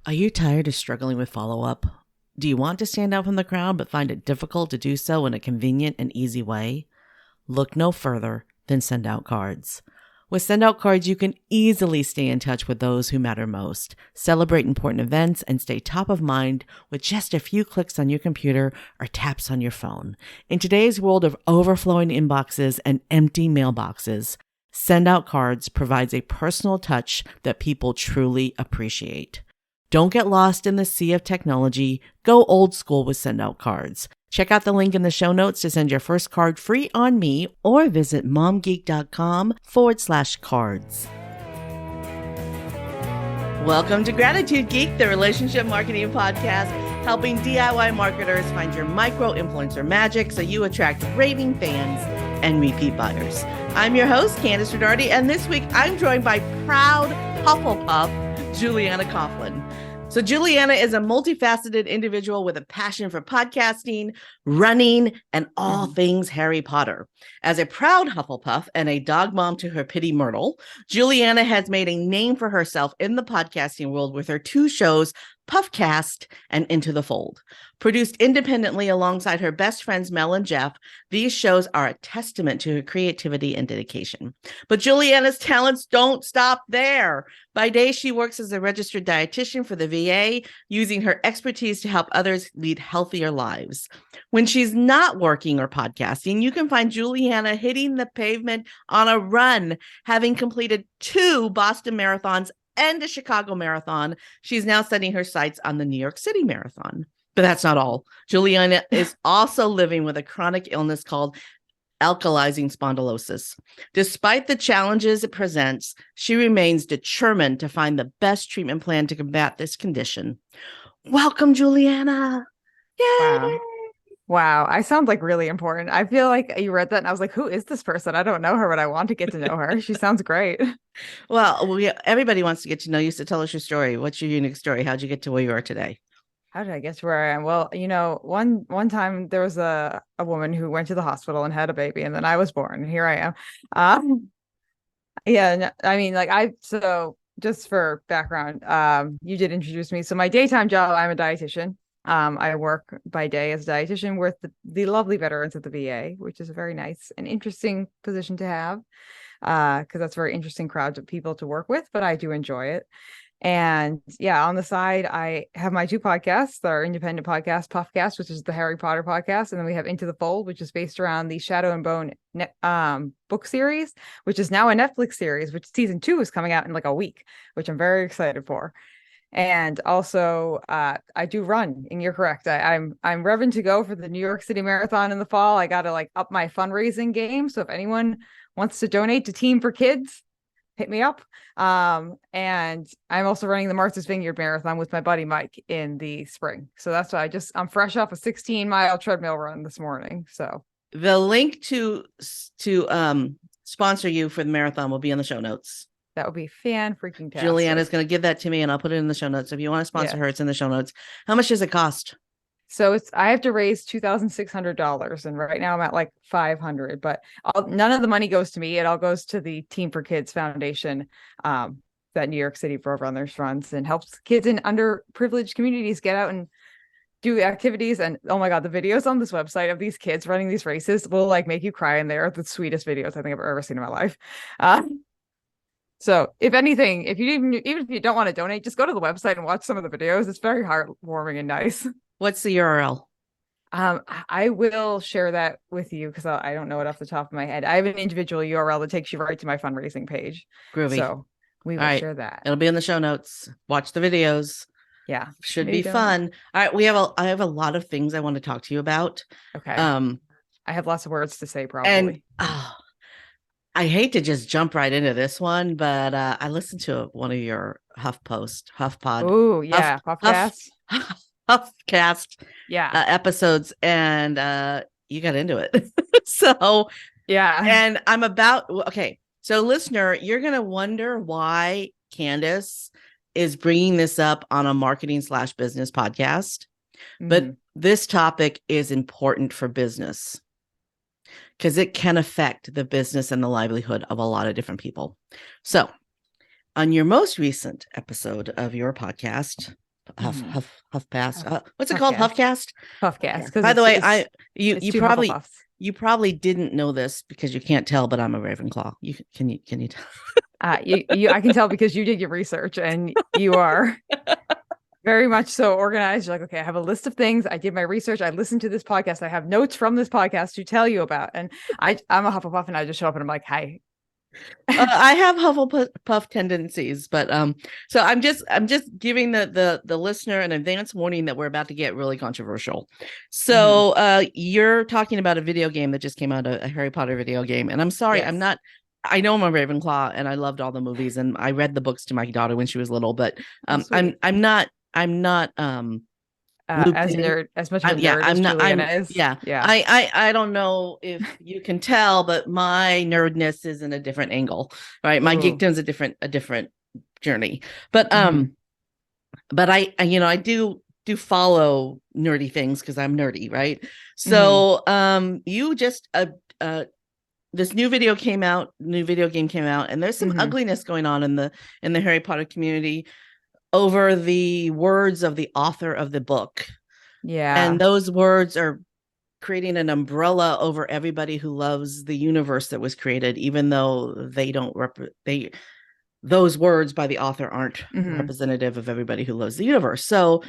Are you tired of struggling with follow-up? Do you want to stand out from the crowd but find it difficult to do so in a convenient and easy way? Look no further than Send Out Cards. With Send Out Cards, you can easily stay in touch with those who matter most, celebrate important events, and stay top of mind with just a few clicks on your computer or taps on your phone. In today's world of overflowing inboxes and empty mailboxes, Send Out Cards provides a personal touch that people truly appreciate. Don't get lost in the sea of technology. Go old school with Send Out Cards. Check out the link in the show notes to send your first card free on me or visit momgeek.com/cards. Welcome to Gratitude Geek, the relationship marketing podcast, helping DIY marketers find your micro-influencer magic so you attract raving fans and repeat buyers. I'm your host, Candice Rodarty, and this week I'm joined by proud Hufflepuff, Juliana Coughlin. So Juliana is a multifaceted individual with a passion for podcasting, running, and all things Harry Potter. As a proud Hufflepuff and a dog mom to her pitty Myrtle, Juliana has made a name for herself in the podcasting world with her two shows, Puffcast and Into the Fold. Produced independently alongside her best friends Mel and Jeff, these shows are a testament to her creativity and dedication. But Juliana's talents don't stop there. By day, she works as a registered dietitian for the VA, using her expertise to help others lead healthier lives. When she's not working or podcasting, you can find Juliana hitting the pavement on a run, having completed 2 Boston marathons and a Chicago marathon. She's now setting her sights on the New York City Marathon. But that's not all. Juliana is also living with a chronic illness called Ankylosing spondylitis. Despite the challenges it presents, she remains determined to find the best treatment plan to combat this condition. Welcome, Juliana. Yay! Wow. I sound like really important. I feel like you read that and I was like, who is this person? I don't know her, but I want to get to know her. She sounds great. Well, everybody wants to get to know you, so tell us your story. What's your unique story? How'd you get to where you are today? How did I get to where I am? Well, one time there was a woman who went to the hospital and had a baby, and then I was born, and here I am. So just for background, you did introduce me. So my daytime job, I'm a dietitian. I work by day as a dietitian with the lovely veterans at the VA, which is a very nice and interesting position to have, because that's a very interesting crowd of people to work with, but I do enjoy it. And yeah, on the side, I have my 2 podcasts, our independent podcast, Puffcast, which is the Harry Potter podcast. And then we have Into the Fold, which is based around the Shadow and Bone book series, which is now a Netflix series, which season 2 is coming out in like a week, which I'm very excited for. And also, I do run, and you're correct. I'm revving to go for the New York City Marathon in the fall. I got to up my fundraising game. So if anyone wants to donate to Team for Kids, hit me up. And I'm also running the Martha's Vineyard Marathon with my buddy Mike in the spring. So that's why I'm fresh off a 16-mile treadmill run this morning. So the link to sponsor you for the marathon will be in the show notes. That would be fan-freaking-tastic. Juliana's going to give that to me, and I'll put it in the show notes. If you want to sponsor her, it's in the show notes. How much does it cost? So I have to raise $2,600, and right now I'm at like $500. But none of the money goes to me; it all goes to the Team for Kids Foundation, that New York City Roadrunners runs, and helps kids in underprivileged communities get out and do activities. And oh my God, the videos on this website of these kids running these races will make you cry, and they are the sweetest videos I think I've ever seen in my life. So if anything, even if you don't want to donate, just go to the website and watch some of the videos. It's very heartwarming and nice. What's the URL? I will share that with you because I don't know it off the top of my head. I have an individual URL that takes you right to my fundraising page. Groovy. So we will share that. It'll be in the show notes. Watch the videos. Yeah. Should be fun. All right. I have a lot of things I want to talk to you about. Okay. I have lots of words to say probably. And I hate to just jump right into this one, but I listened to one of your HuffPod. Oh, yeah. Huffcast episodes, and you got into it. So, yeah. And so listener, you're going to wonder why Candice is bringing this up on a marketing/business podcast. But this topic is important for business, because it can affect the business and the livelihood of a lot of different people. So on your most recent episode of your podcast, huff past. What's it called? Huffcast. Huffcast. Huffcast. Because By the way, it's you two probably Hufflepuffs. you probably didn't know this because you can't tell, but I'm a Ravenclaw. Can you tell? I can tell because you did your research and you are very much so organized. You're like, okay, I have a list of things. I did my research. I listened to this podcast. I have notes from this podcast to tell you about. And I'm a Hufflepuff, and I just show up and I'm like, hi. I have Hufflepuff tendencies, but so I'm just giving the listener an advance warning that we're about to get really controversial. So you're talking about a video game that just came out, a Harry Potter video game, and I'm sorry, Yes. I know I'm a Ravenclaw, and I loved all the movies, and I read the books to my daughter when she was little, but I'm not as nerd, as much of a nerd as Juliana is. Yeah. I don't know if you can tell, but my nerdness is in a different angle, right? My geekdom's a different journey. But but I do follow nerdy things because I'm nerdy, right? So you just this new video game came out, and there's some ugliness going on in the Harry Potter community over the words of the author of the book. Yeah. And those words are creating an umbrella over everybody who loves the universe that was created, even though they don't those words by the author aren't representative of everybody who loves the universe. So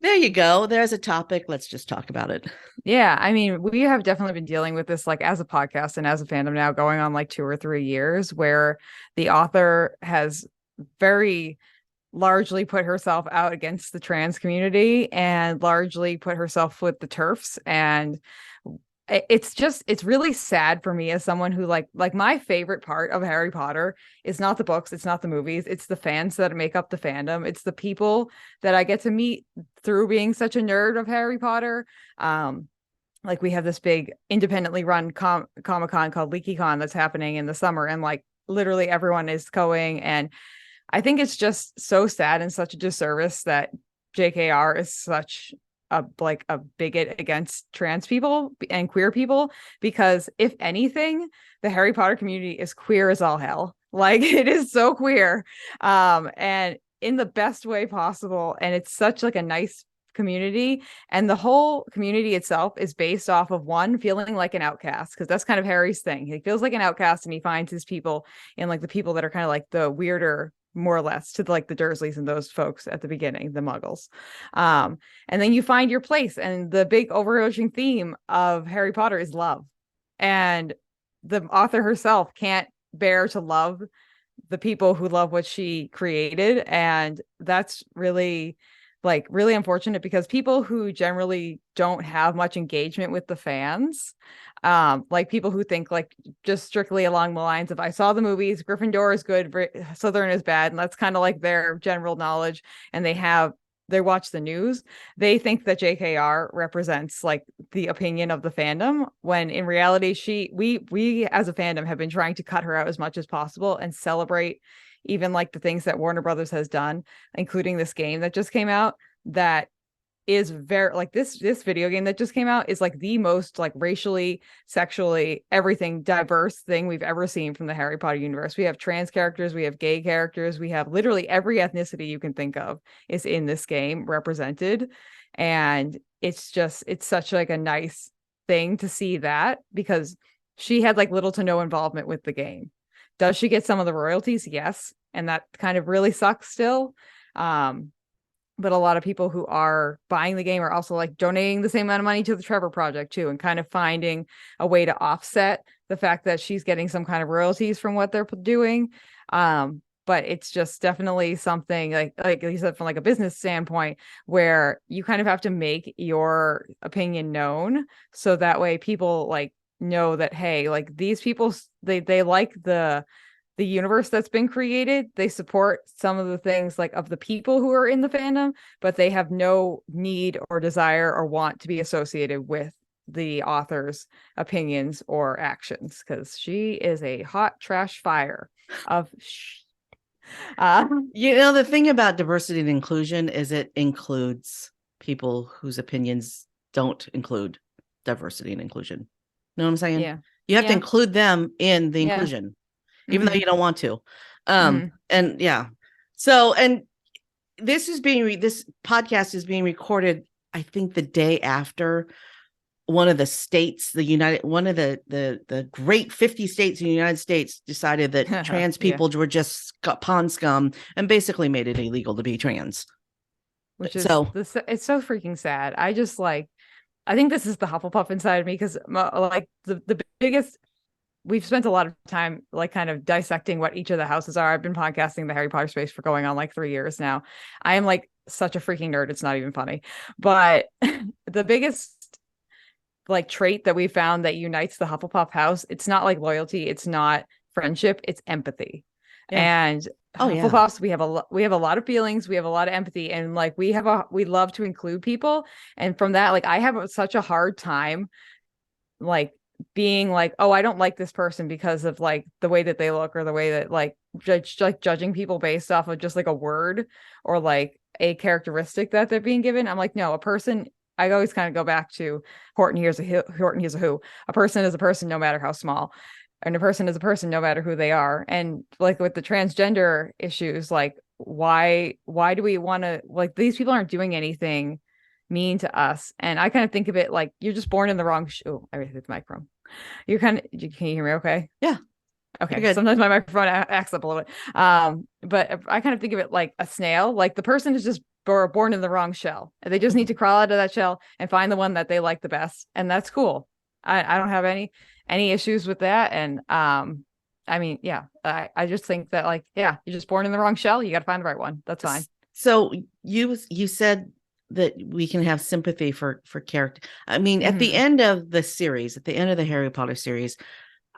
there you go. There's a topic. Let's just talk about it. Yeah. I mean, we have definitely been dealing with this like as a podcast and as a fandom now going on like 2 or 3 years, where the author has very largely put herself out against the trans community and largely put herself with the TERFs. And it's really sad for me as someone who like my favorite part of Harry Potter is not the books, it's not the movies, it's the fans that make up the fandom. It's the people that I get to meet through being such a nerd of Harry Potter. Like we have this big independently run Comic-Con called LeakyCon that's happening in the summer, and like literally everyone is going. And I think it's just so sad and such a disservice that JKR is such a bigot against trans people and queer people, because if anything, the Harry Potter community is queer as all hell. Like it is so queer, and in the best way possible. And it's such like a nice community, and the whole community itself is based off of one feeling like an outcast, because that's kind of Harry's thing. He feels like an outcast, and he finds his people in like the people that are kind of like the weirder, more or less, to like the Dursleys and those folks at the beginning, the Muggles. And then you find your place, and the big overarching theme of Harry Potter is love. And the author herself can't bear to love the people who love what she created. And that's really unfortunate, because people who generally don't have much engagement with the fans, like people who think like just strictly along the lines of I saw the movies, Gryffindor is good, Slytherin is bad, and that's kind of like their general knowledge, and they watch the news, they think that JKR represents like the opinion of the fandom, when in reality we as a fandom have been trying to cut her out as much as possible and celebrate even like the things that Warner Brothers has done, including this game that just came out, that is very like this video game that just came out is like the most like racially, sexually, everything diverse thing we've ever seen from the Harry Potter universe. We have trans characters, we have gay characters, we have literally every ethnicity you can think of is in this game represented. And it's such like a nice thing to see that, because she had like little to no involvement with the game. Does she get some of the royalties? Yes. And that kind of really sucks still. But a lot of people who are buying the game are also like donating the same amount of money to the Trevor Project too, and kind of finding a way to offset the fact that she's getting some kind of royalties from what they're doing. But it's just definitely something like you said, from like a business standpoint, where you kind of have to make your opinion known, so that way people like know that, hey, like these people, they like the universe that's been created, they support some of the things like of the people who are in the fandom, but they have no need or desire or want to be associated with the author's opinions or actions, because she is a hot trash fire of the thing about diversity and inclusion is it includes people whose opinions don't include diversity and inclusion. Know what I'm saying? Yeah. You have to include them in the inclusion, even though you don't want to. And yeah. So, and this podcast is being recorded, I think, the day after one of the states, one of the great 50 states in the United States decided that trans people were just pond scum and basically made it illegal to be trans. Which is it's so freaking sad. I think this is the Hufflepuff inside of me, because like the biggest, we've spent a lot of time like kind of dissecting what each of the houses are. I've been podcasting the Harry Potter space for going on like 3 years now. I am like such a freaking nerd. It's not even funny. But the biggest like trait that we found that unites the Hufflepuff house, it's not like loyalty, it's not friendship, it's empathy. Yeah. And Hufflepuffs, we have a lot of feelings, we have a lot of empathy, and like we love to include people. And from that, like I have such a hard time like being like, oh, I don't like this person because of like the way that they look, or the way that like judging people based off of just like a word or like a characteristic that they're being given. I'm like, no, a person, I always kind of go back to Horton Hears a Who. A person is a person no matter how small, and a person is a person no matter who they are. And like with the transgender issues, like why do we want to, like, these people aren't doing anything mean to us. And I kind of think of it like you're just born in the wrong I hit the microphone. You're can you hear me okay? Yeah. Okay. Sometimes my microphone acts up a little bit. But I kind of think of it like a snail. Like the person is just born in the wrong shell, and they just need to crawl out of that shell and find the one that they like the best, and that's cool. I don't have any issues with that. And I mean, yeah, I just think that like, yeah, you're just born in the wrong shell, you got to find the right one. That's fine. So you said that we can have sympathy for character. I mean, at the end of the series, at the end of the Harry Potter series,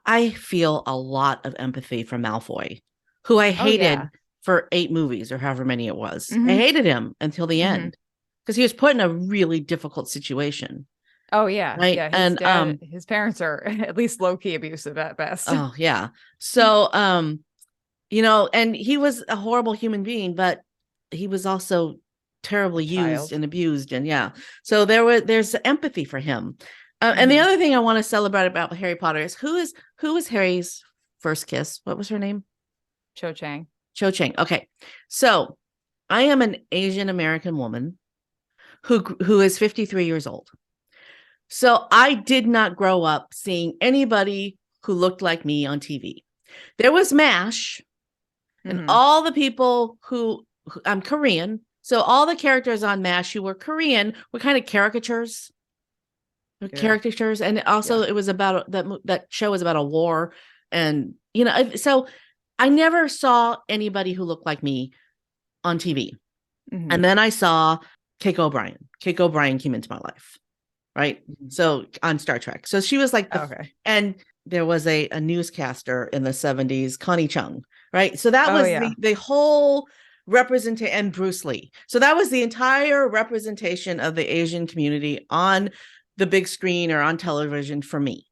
I feel a lot of empathy for Malfoy, who I hated for 8 movies or however many it was. I hated him until the end because he was put in a really difficult situation. Oh yeah. Right. Yeah. And his parents are at least low-key abusive at best. Oh yeah. So you know, and he was a horrible human being, but he was also terribly used and abused. And yeah. So there's empathy for him. And the other thing I want to celebrate about Harry Potter is who was Harry's first kiss? What was her name? Cho Chang. Okay. So I am an Asian American woman who is 53 years old. So I did not grow up seeing anybody who looked like me on TV. There was MASH and all the people who I'm Korean. So all the characters on MASH who were Korean were kind of caricatures. And also it was about that show was about a war, and you know, so I never saw anybody who looked like me on TV. And then I saw Keiko O'Brien. Keiko O'Brien came into my life, right? So on Star Trek. So she was like and there was a newscaster in the 70s, Connie Chung, right? So that was the whole representation, and Bruce Lee. So that was the entire representation of the Asian community on the big screen or on television for me.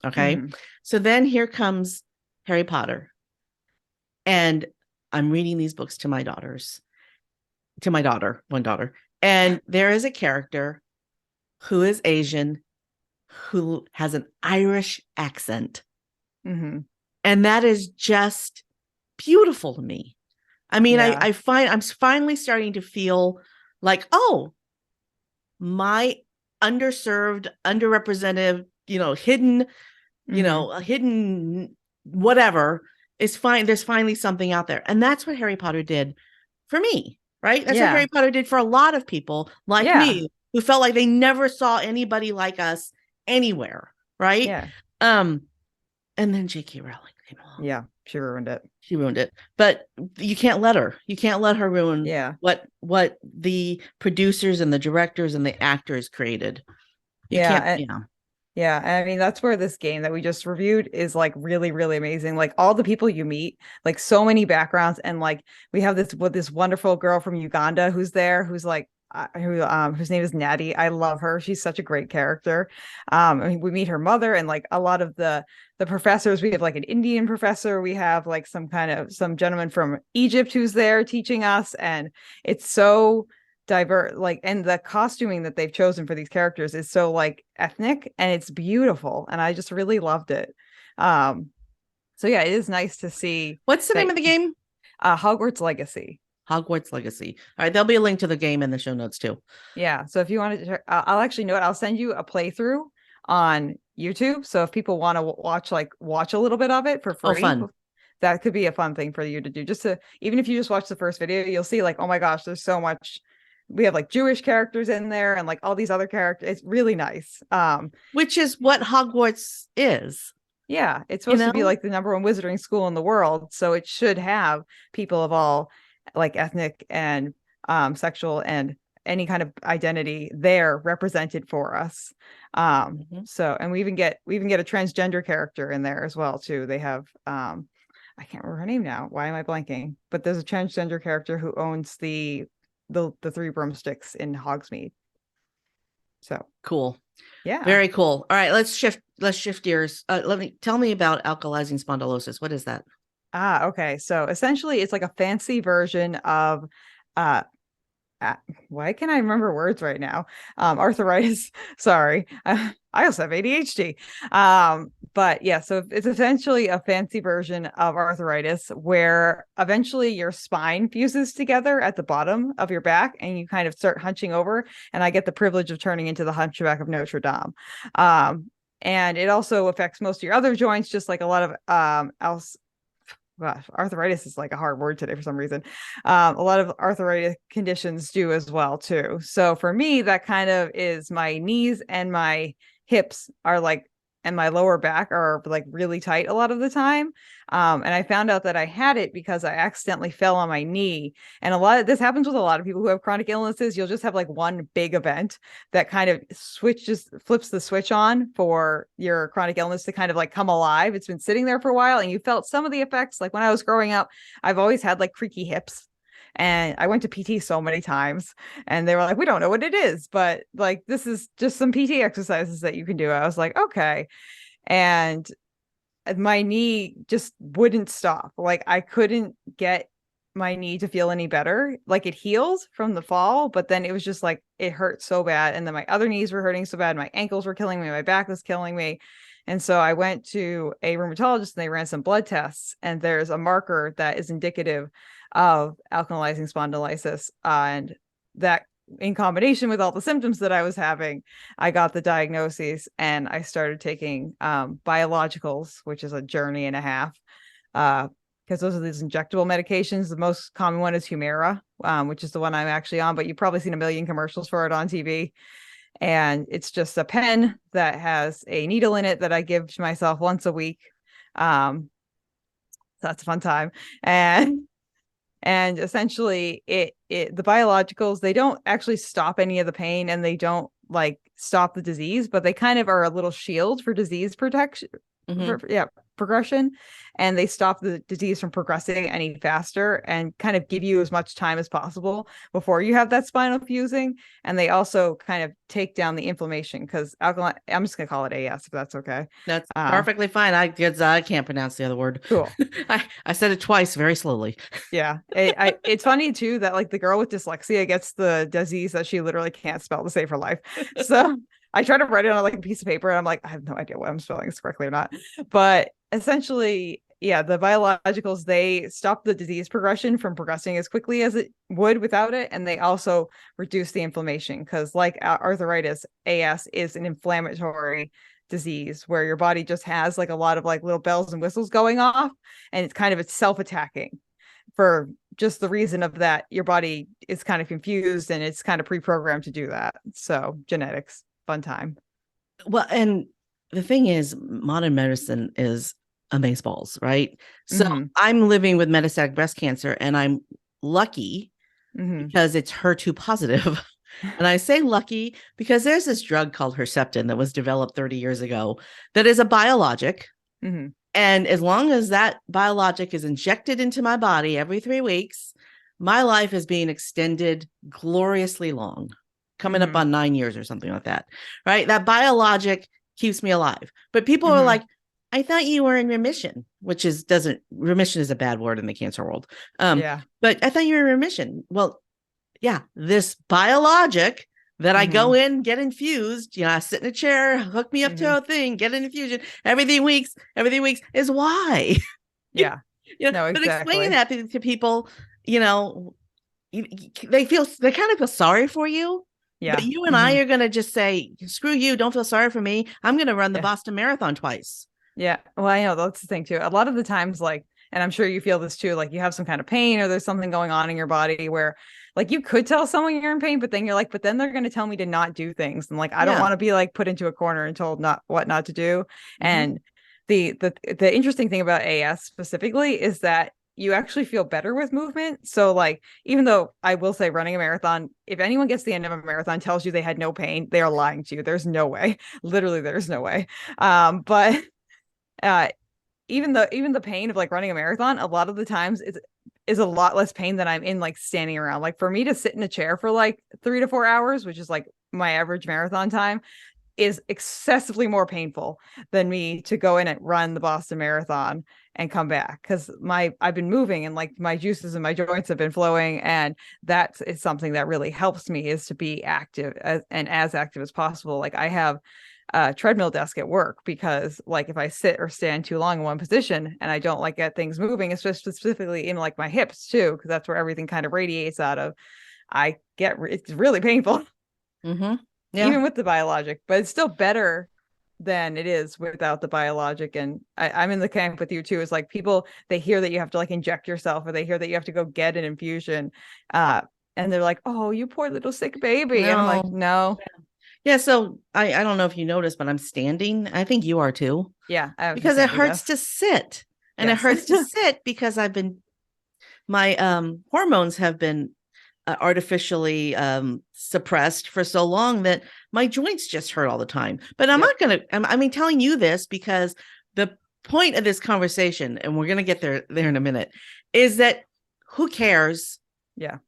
Okay. So then here comes Harry Potter. And I'm reading these books to my one daughter. And there is a character who is Asian, who has an Irish accent. And that is just beautiful to me. I mean, I'm finally starting to feel like, oh, my underserved, underrepresented, you know, hidden, hidden whatever is fine. There's finally something out there. And that's what Harry Potter did for me, right? That's what Harry Potter did for a lot of people like me, who felt like they never saw anybody like us anywhere, right? Yeah. And then J.K. Rowling came along. Yeah, she ruined it. But you can't let her ruin what the producers and the directors and the actors created. Yeah, I mean, that's where this game that we just reviewed is like really, really amazing. Like all the people you meet, like so many backgrounds, and like we have this wonderful girl from Uganda who's there, who's like whose name is Natty. I love her. She's such a great character. I mean, we meet her mother, and like a lot of the professors. We have like an Indian professor. We have like some gentleman from Egypt who's there teaching us, and it's so diverse, like, and the costuming that they've chosen for these characters is so like ethnic, and it's beautiful, and I just really loved it. So yeah, it is nice to see. What's the name of the game? Hogwarts Legacy. Hogwarts Legacy. All right, there'll be a link to the game in the show notes too. Yeah. So if you want to, I'll actually know it. I'll send you a playthrough on YouTube. So if people want to watch a little bit of it for free, fun. that could be a fun thing for you to do. Just to, even if you just watch the first video, you'll see like, oh my gosh, there's so much. We have like Jewish characters in there and like all these other characters. It's really nice. Which is what Hogwarts is. Yeah, it's supposed to be like the #1 wizarding school in the world. So it should have people of all like ethnic and sexual and any kind of identity there represented for us. So, and we even get a transgender character in there as well too. They have I can't remember her name now. Why am I blanking? But there's a transgender character who owns the 3 broomsticks in Hogsmeade. So cool. Yeah. Very cool. All right, let's shift gears. Tell me about ankylosing spondylosis. What is that? Okay. So essentially it's like a fancy version of why can't I remember words right now? Arthritis. Sorry. I also have ADHD. But yeah, so it's essentially a fancy version of arthritis where eventually your spine fuses together at the bottom of your back and you kind of start hunching over. And I get the privilege of turning into the Hunchback of Notre Dame. And it also affects most of your other joints, just like a lot of else. Gosh, arthritis is like a hard word today for some reason. A lot of arthritic conditions do as well too. So for me, that kind of is my knees and my hips are like, and my lower back are like really tight a lot of the time. And I found out that I had it because I accidentally fell on my knee. And this happens with a lot of people who have chronic illnesses. You'll just have like one big event that kind of flips the switch on for your chronic illness to kind of like come alive. It's been sitting there for a while and you felt some of the effects. Like when I was growing up, I've always had like creaky hips. And I went to PT so many times and they were like, we don't know what it is, but like, this is just some PT exercises that you can do. I was like, okay. And my knee just wouldn't stop. Like I couldn't get my knee to feel any better. Like it healed from the fall, but then it was just like, it hurt so bad. And then my other knees were hurting so bad. My ankles were killing me. My back was killing me. And so I went to a rheumatologist and they ran some blood tests and there's a marker that is indicative of ankylosing spondylitis. And that in combination with all the symptoms that I was having, I got the diagnosis and I started taking biologicals, which is a journey and a half. Because those are these injectable medications. The most common one is Humira, which is the one I'm actually on, but you've probably seen a million commercials for it on TV. And it's just a pen that has a needle in it that I give to myself once a week. So that's a fun time. And essentially the biologicals, they don't actually stop any of the pain and they don't like stop the disease, but they kind of are a little shield for disease protection. Progression, and they stop the disease from progressing any faster and kind of give you as much time as possible before you have that spinal fusing. And they also kind of take down the inflammation because I'm just gonna call it AS if that's okay. That's perfectly fine. I can't pronounce the other word. Cool. I said it twice very slowly. Yeah. It's funny too that like the girl with dyslexia gets the disease that she literally can't spell to save her life. So I try to write it on like a piece of paper and I'm like, I have no idea what I'm spelling this correctly or not. But essentially, yeah, the biologicals, they stop the disease progression from progressing as quickly as it would without it. And they also reduce the inflammation because like arthritis, AS is an inflammatory disease where your body just has like a lot of like little bells and whistles going off. And it's self-attacking for just the reason of that. Your body is kind of confused and it's kind of pre-programmed to do that. So genetics. Fun time. Well, and the thing is, modern medicine is amazeballs, right? So I'm living with metastatic breast cancer and I'm lucky because it's HER2 positive. And I say lucky because there's this drug called Herceptin that was developed 30 years ago that is a biologic. And as long as that biologic is injected into my body every 3 weeks, my life is being extended gloriously long. Coming up on 9 years or something like that, right? That biologic keeps me alive. But people are like, I thought you were in remission, which remission is a bad word in the cancer world. But I thought you were in remission. Well, yeah, this biologic that I go in, get infused, I sit in a chair, hook me up to a thing, get an infusion, everything weeks is why. Yeah. No, exactly. But explaining that to people, they kind of feel sorry for you. But Yeah. you and I are going to just say, screw you. Don't feel sorry for me. I'm going to run the Yeah. Boston Marathon twice. Yeah. Well, I know that's the thing too. A lot of the times, like, and I'm sure you feel this too, like you have some kind of pain or there's something going on in your body where like you could tell someone you're in pain, but then you're like, but then they're going to tell me to not do things. And like, I don't Yeah. want to be like put into a corner and told what not to do. Mm-hmm. And the interesting thing about AS specifically is that you actually feel better with movement. So like, even though I will say running a marathon, if anyone gets to the end of a marathon, tells you they had no pain, they are lying to you. There's no way. Literally, there's no way. But uh even the pain of like running a marathon a lot of the times is a lot less pain than I'm in like standing around. Like for me to sit in a chair for like 3 to 4 hours, which is like my average marathon time, is excessively more painful than me to go in and run the Boston Marathon and come back, because I've been moving and like my juices and my joints have been flowing, and that is something that really helps me, is to be active and as active as possible. Like I have a treadmill desk at work, because like if I sit or stand too long in one position and I don't like get things moving, it's just specifically in like my hips too, because that's where everything kind of radiates out of. It's really painful. Mm-hmm. Yeah. Even with the biologic, but it's still better than it is without the biologic. And I'm in the camp with you too. Is like people, they hear that you have to like inject yourself, or they hear that you have to go get an infusion, and they're like, "Oh, you poor little sick baby," and I'm like, No. "No." Yeah. So I don't know if you noticed, but I'm standing. I think you are too. Yeah, I have Because it hurts desk. to sit. And it Yes. hurts to sit because my hormones have been artificially suppressed for so long that my joints just hurt all the time. But I'm not going to, telling you this because the point of this conversation, and we're going to get there in a minute, is that who cares? Yeah.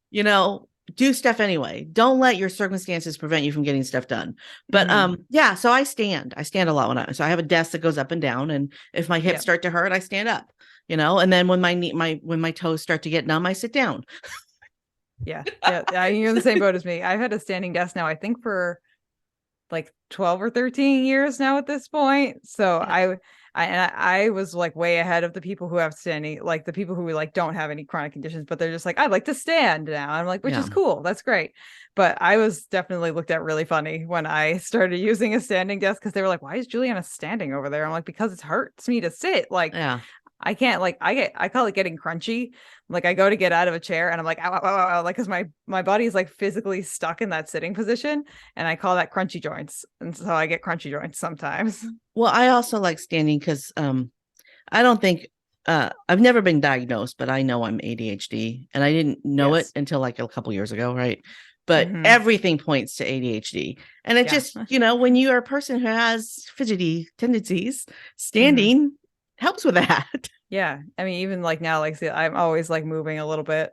Do stuff anyway. Don't let your circumstances prevent you from getting stuff done. But yeah, so I stand a lot so I have a desk that goes up and down, and if my hips start to hurt, I stand up, and then when my toes start to get numb, I sit down. Yeah. You're in the same boat as me. I've had a standing desk now, I think for like 12 or 13 years now at this point. So I was like way ahead of the people who have standing, like the people who like don't have any chronic conditions, but they're just like, I'd like to stand now. I'm like, which is cool. That's great. But I was definitely looked at really funny when I started using a standing desk, because they were like, why is Juliana standing over there? I'm like, because it hurts me to sit. Like, I can't, like, I call it getting crunchy. Like I go to get out of a chair and I'm like, ow, ow, ow, ow, like, cause my body is like physically stuck in that sitting position. And I call that crunchy joints. And so I get crunchy joints sometimes. Well, I also like standing because I don't think I've never been diagnosed, but I know I'm ADHD, and I didn't know it until like a couple years ago. Right. But everything points to ADHD. And it just, when you are a person who has fidgety tendencies, standing helps with that. Yeah. I mean, even like now, like, see, I'm always like moving a little bit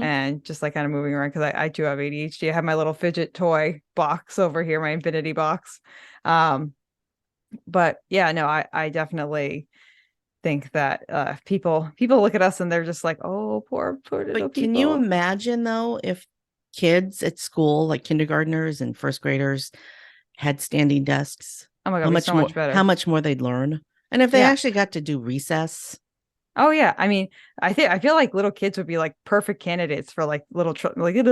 and just like kind of moving around, because I do have ADHD. I have my little fidget toy box over here, my infinity box. But yeah, no, I definitely think that people look at us and they're just like, oh, poor little people. Can you imagine though, if kids at school, like kindergartners and first graders, had standing desks? Oh my God, so much better. How much more they'd learn. And if they actually got to do recess. Oh yeah, I mean, I feel like little kids would be like perfect candidates for like little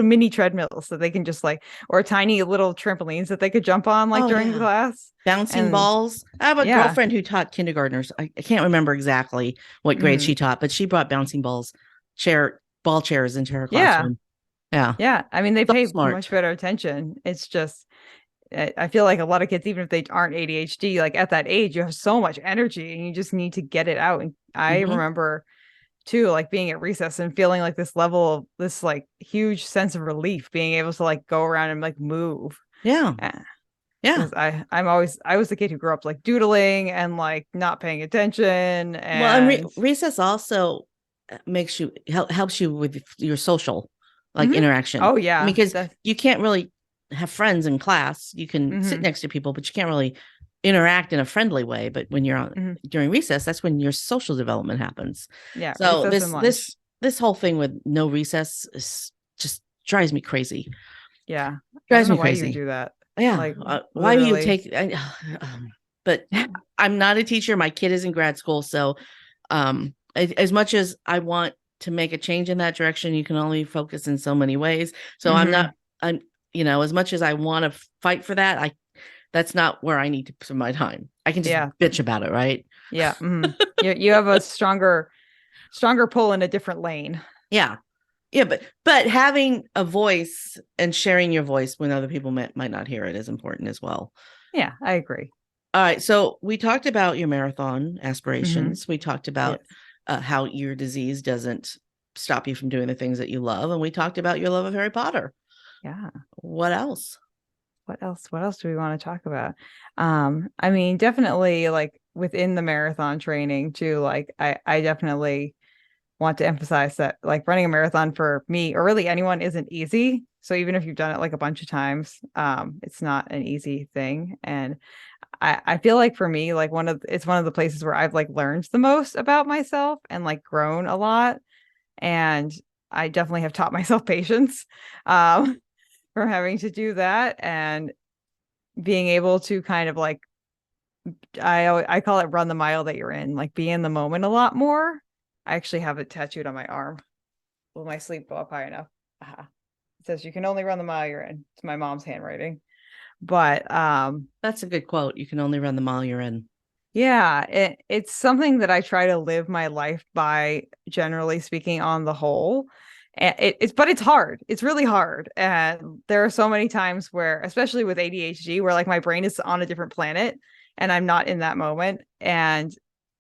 mini treadmills that they can just like, or tiny little trampolines that they could jump on like during the class. Bouncing balls. I have a girlfriend who taught kindergartners. I can't remember exactly what grade she taught, but she brought bouncing ball chairs into her classroom. Yeah. I mean, they pay much better attention. It's just, I feel like a lot of kids, even if they aren't ADHD, like at that age, you have so much energy and you just need to get it out. And I remember too, like being at recess and feeling like this level of this like huge sense of relief, being able to like go around and like move. Yeah. I was the kid who grew up like doodling and like not paying attention. And recess also helps you with your social like interaction. Oh yeah. Because you can't really have friends in class. You can sit next to people, but you can't really interact in a friendly way. But when you're on during recess, that's when your social development happens. Yeah. So this whole thing with no recess just drives me crazy. Yeah. Drives me crazy. Why you do that? Yeah. Like, why do you take? But I'm not a teacher. My kid is in grad school, so as much as I want to make a change in that direction, you can only focus in so many ways. So Mhm. I'm, as much as I want to fight for that, that's not where I need to put my time. I can just Yeah. bitch about it, right? Yeah. You have a stronger pull in a different lane. Yeah. Yeah, but having a voice and sharing your voice when other people might not hear it is important as well. Yeah, I agree. All right, so we talked about your marathon Mhm. aspirations. We talked about Yes. how your disease doesn't stop you from doing the things that you love, and we talked about your love of Harry Potter. Yeah. What else? What else? What else do we want to talk about? I mean, definitely like within the marathon training too, like I definitely want to emphasize that like running a marathon for me or really anyone isn't easy. So even if you've done it like a bunch of times, it's not an easy thing. And I feel like for me, like it's one of the places where I've like learned the most about myself and like grown a lot. And I definitely have taught myself patience from having to do that and being able to kind of like I call it run the mile that you're in, like be in the moment a lot more. I actually have it tattooed on my arm. Will my sleep go up high enough? It says you can only run the mile you're in. It's my mom's handwriting. But That's a good quote. You can only run the mile you're in. yeah, it's something that I try to live my life by, generally speaking, on the whole. And it's hard. It's really hard. And there are so many times where, especially with ADHD, where like my brain is on a different planet and I'm not in that moment. And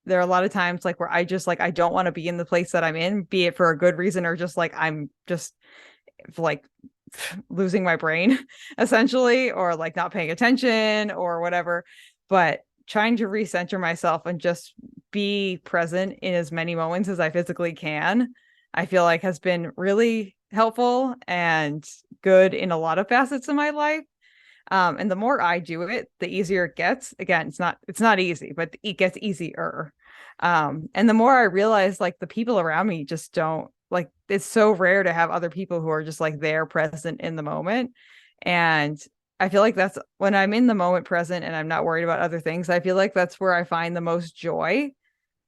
there are a lot of times like where I just like I don't want to be in the place that I'm in, be it for a good reason or just like I'm just like losing my brain essentially, or like not paying attention or whatever. But trying to recenter myself and just be present in as many moments as I physically can, I feel like has been really helpful and good in a lot of facets of my life. And the more I do it, the easier it gets. Again, it's not easy, but it gets easier. And the more I realize like the people around me just don't like, it's so rare to have other people who are just like there present in the moment. And I feel like that's when I'm in the moment present and I'm not worried about other things. I feel like that's where I find the most joy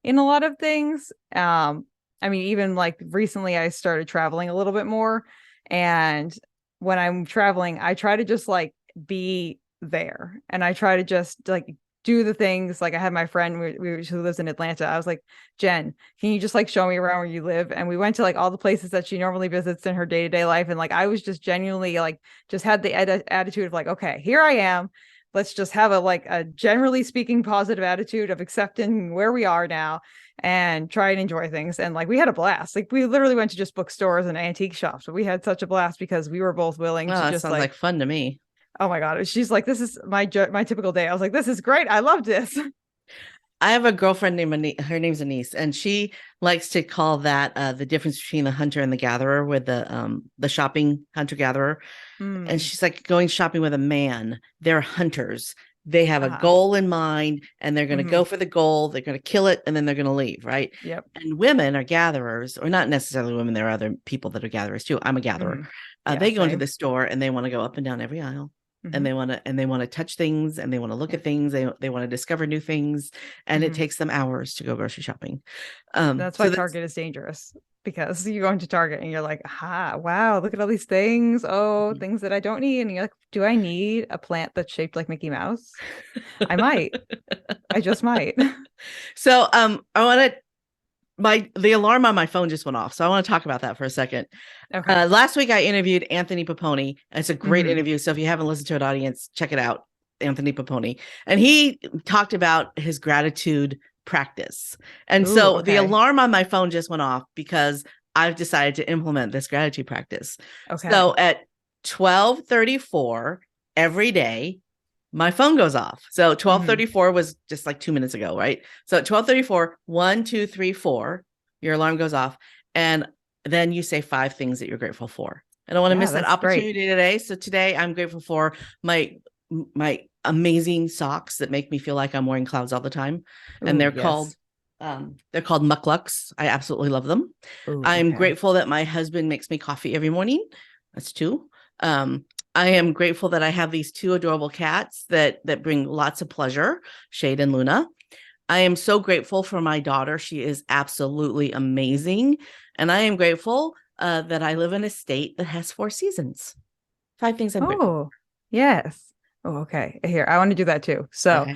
in a lot of things. I mean, even like recently I started traveling a little bit more. And when I'm traveling, I try to just like be there and I try to just like do the things. Like I had my friend who lives in Atlanta. I was like, Jen, can you just like show me around where you live? And we went to like all the places that she normally visits in her day-to-day life. And like I was just genuinely like just had the attitude of like, okay, here I am. Let's just have a generally speaking positive attitude of accepting where we are now and try and enjoy things. And like we had a blast. Like we literally went to just bookstores and antique shops, but we had such a blast because we were both willing Oh, to that just sounds like fun to me. oh my God. She's like, this is my typical day. I was like, this is great. I love this. I have a girlfriend named her name's Anise, and she likes to call that the difference between the hunter and the gatherer, with the shopping hunter gatherer. And she's like, going shopping with a man, they're hunters. They have a goal in mind and they're going to go for the goal. They're going to kill it and then they're going to leave. Right. Yep. And women are gatherers, or not necessarily women. There are other people that are gatherers too. I'm a gatherer. Yeah, they go into same. the store and they want to go up and down every aisle. And they want to touch things and they want to look at things. They want to discover new things. And it takes them hours to go grocery shopping. That's why Target is dangerous, because you go into Target and you're like, wow, look at all these things. Oh, things that I don't need. And you're like, do I need a plant that's shaped like Mickey Mouse? I might. I just might. So I want to the alarm on my phone just went off. So I want to talk about that for a second. Okay. Last week I interviewed Anthony Paponi. It's a great interview. So if you haven't listened to it, audience, check it out. Anthony Paponi. And he talked about his gratitude practice. And the alarm on my phone just went off because I've decided to implement this gratitude practice. Okay. So at 12:34 every day, my phone goes off. So 12:34 was just like 2 minutes ago, right? So at 12:34, 1, 2, 3, 4, your alarm goes off. And then you say 5 things that you're grateful for. I don't want to miss that opportunity today. So today I'm grateful for my amazing socks that make me feel like I'm wearing clouds all the time. And they're called Mucklucks. I absolutely love them. I'm grateful that my husband makes me coffee every morning. That's 2. I am grateful that I have these 2 adorable cats that bring lots of pleasure, Shade and Luna. I am so grateful for my daughter. She is absolutely amazing. And I am grateful that I live in a state that has 4 seasons. 5 things I'm grateful. Oh, yes. Oh, okay. Here, I want to do that too. So, Okay.